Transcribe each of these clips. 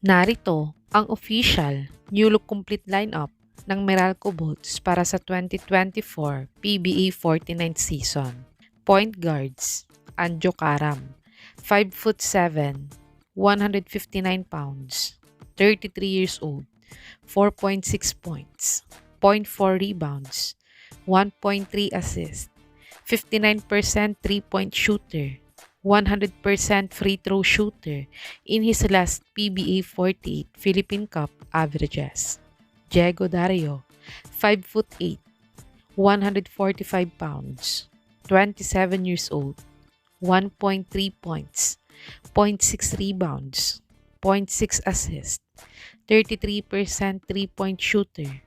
Narito ang official new look complete lineup ng Meralcobolts para sa 2024 Pba 49th season. Point guards, Anjo Karam, 5'7", 159 pounds, 33 years old, 4.6 points, 0.4 rebounds, 1.3 assists, 59% 3-point shooter, 100% free throw shooter in his last Pba 48 Philippine Cup averages. Diego Dario, 5'8", 145 pounds, 27 years old, 1.3 points, 0.6 rebounds, 0.6 assists, 33% 3-point shooter,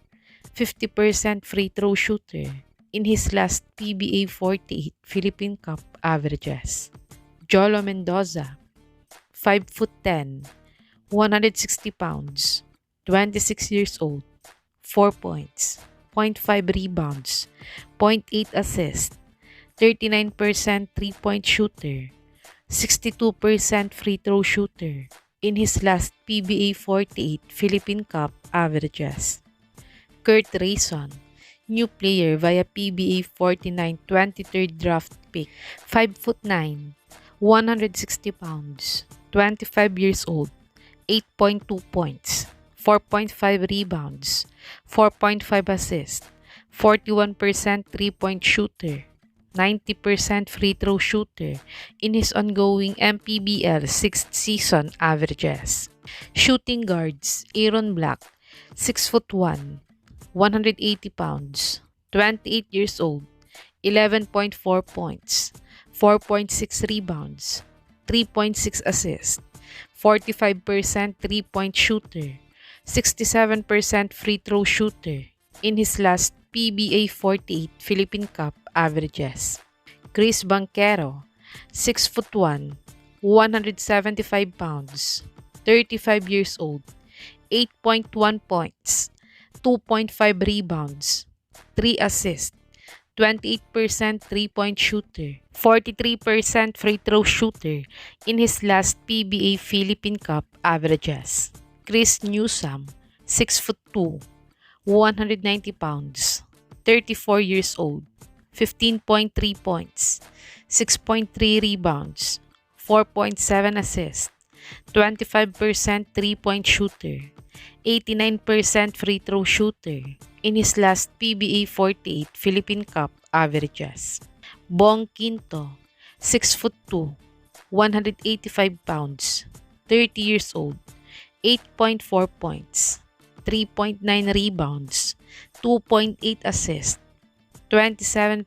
50% free throw shooter in his last Pba 48 Philippine Cup averages. Jolo Mendoza, 5'10", 160 pounds, 26 years old, 4 points, 0.5 rebounds, 0.8 assists, 39% 3-point shooter, 62% free throw shooter in his last Pba 48 Philippine Cup averages. Kurt Rayson, new player via Pba 49 23rd draft pick, 5'9", 160 pounds, 25 years old, 8.2 points, 4.5 rebounds, 4.5 assists, 41% 3-point shooter, 90% free throw shooter in his ongoing MPBL 6th season averages. Shooting guards, Aaron Black, 6'1", 180 pounds, 28 years old, 11.4 points, 4.6 rebounds, 3.6 assists, 45% 3-point shooter, 67% free throw shooter in his last Pba 48 Philippine Cup averages. Chris Banquero, 6'1", 175 pounds, 35 years old, 8.1 points, 2.5 rebounds, 3 assists, 28% 3-point shooter, 43% free throw shooter in his last Pba Philippine Cup averages. Chris Newsome, 6'2", 190 pounds, 34 years old, 15.3 points, 6.3 rebounds, 4.7 assists, 25% 3-point shooter, 89% free throw shooter in his last Pba 48 Philippine Cup averages. Bong Quinto, 6'2", 185 pounds, 30 years old, 8.4 points, 3.9 rebounds, 2.8 assists, 27%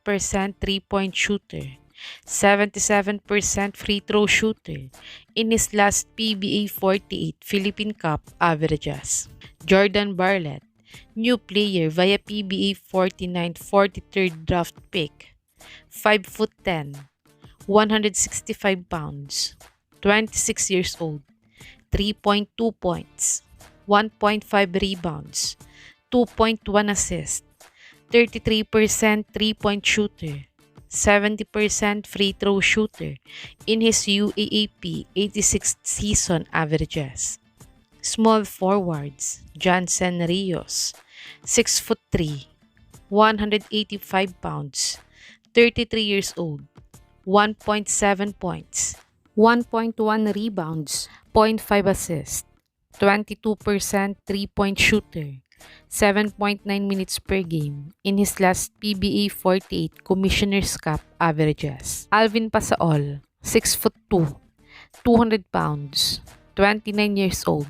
3-point shooter, 77% free throw shooter in his last Pba 48 Philippine Cup averages. Jordan Bartlett, new player via Pba 49 43rd draft pick, 5'10", 165 pounds, 26 years old, 3.2 points, 1.5 rebounds, 2.1 assists, 33% 3-point shooter, 70% free throw shooter in his UAAP 86th season averages. Small forwards, Johnson Rios, 6'3", 185 pounds, 33 years old, 1.7 points, 1.1 rebounds, 0.5 assists, 22% 3-point shooter, 7.9 minutes per game in his last Pba 48 Commissioner's Cup averages. Alvin Pasaol, 6'2", 200 pounds, 29 years old,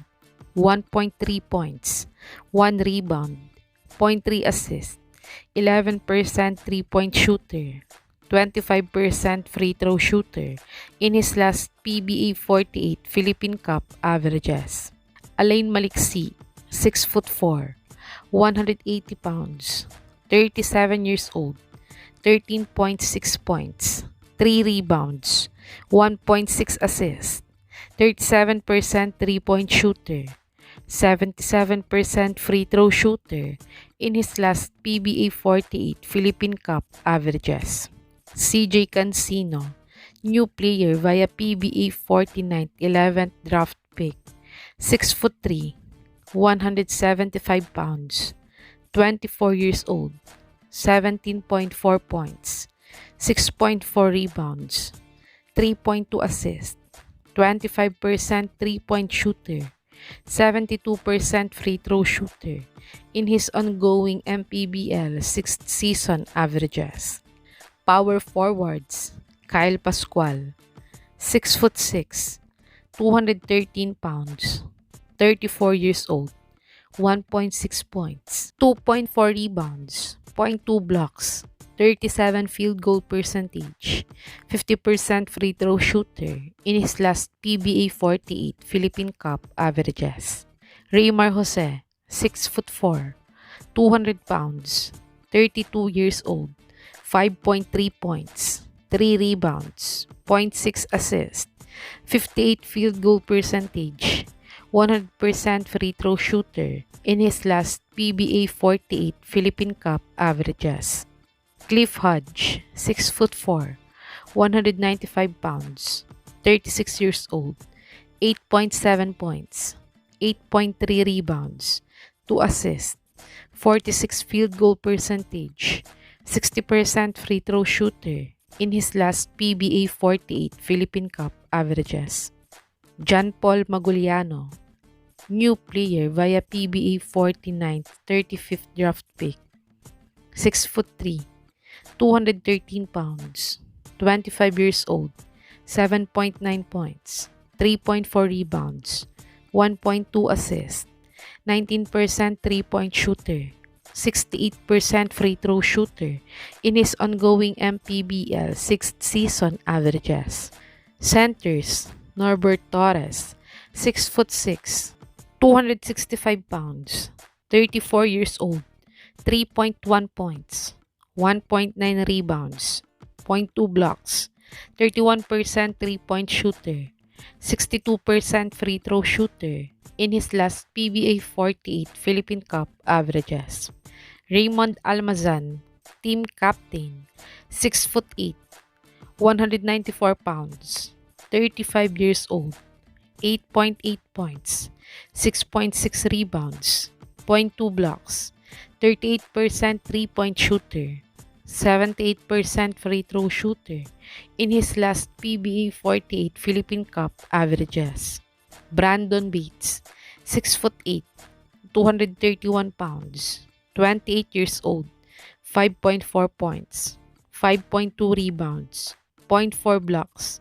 1.3 points, 1 rebound, 0.3 assist, 11% 3-point shooter, 25% free throw shooter in his last Pba 48 Philippine Cup averages. Alain Maliksi, 6'4", 180 pounds, 37 years old, 13.6 points, 3 rebounds, 1.6 assists, 37% 3-point shooter, 77% free throw shooter in his last Pba 48 Philippine Cup averages. CJ Cancino, new player via Pba 49th 11th draft pick, 6'3", 175 pounds, 24 years old, 17.4 points, 6.4 rebounds, 3.2 assists, 25% three-point shooter, 72% free throw shooter in his ongoing MPBL 6th season averages. Power forwards, Kyle Pascual, 6'6", 213 pounds, 34 years old, 1.6 points, 2.4 rebounds, 0.2 blocks, 37 field goal percentage, 50% free throw shooter in his last PBA 48 Philippine Cup averages. Raymar Jose, 6'4", 200 pounds, 32 years old, 5.3 points, 3 rebounds, 0.6 assists, 58 field goal percentage, 100% free throw shooter in his last PBA 48 Philippine Cup averages. Cliff Hodge, 6'4", 195 pounds, 36 years old, 8.7 points, 8.3 rebounds, 2 assists, 46 field goal percentage, 60% free throw shooter in his last PBA 48 Philippine Cup averages. John Paul Maguliano, new player via Pba 49th 35th draft pick, 6'3", 213 pounds, 25 years old, 7.9 points, 3.4 rebounds, 1.2 assists, 19% three-point shooter, 68% free throw shooter in his ongoing MPBL 6th season averages. Centers, Norbert Torres, 6'6", 265 pounds, 34 years old, 3.1 points, 1.9 rebounds, 0.2 blocks, 31% three-point shooter, 62% free throw shooter in his last PBA 48 Philippine Cup averages. Raymond Almazan, team captain, 6'8", 194 pounds, 35 years old, 8.8 points, 6.6 rebounds, 0.2 blocks, 38% three-point shooter, 78% free throw shooter in his last PBA 48 Philippine Cup averages. Brandon Bates, 6'8", 231 pounds, 28 years old, 5.4 points, 5.2 rebounds, 0.4 blocks,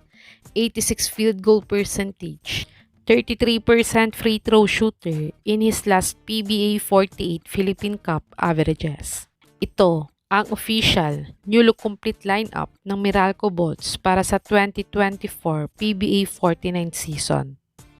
86 field goal percentage, 33% free throw shooter in his last PBA 48 Philippine Cup averages. Ito ang official newly complete lineup ng Meralcobolts para sa 2024 PBA 49th season.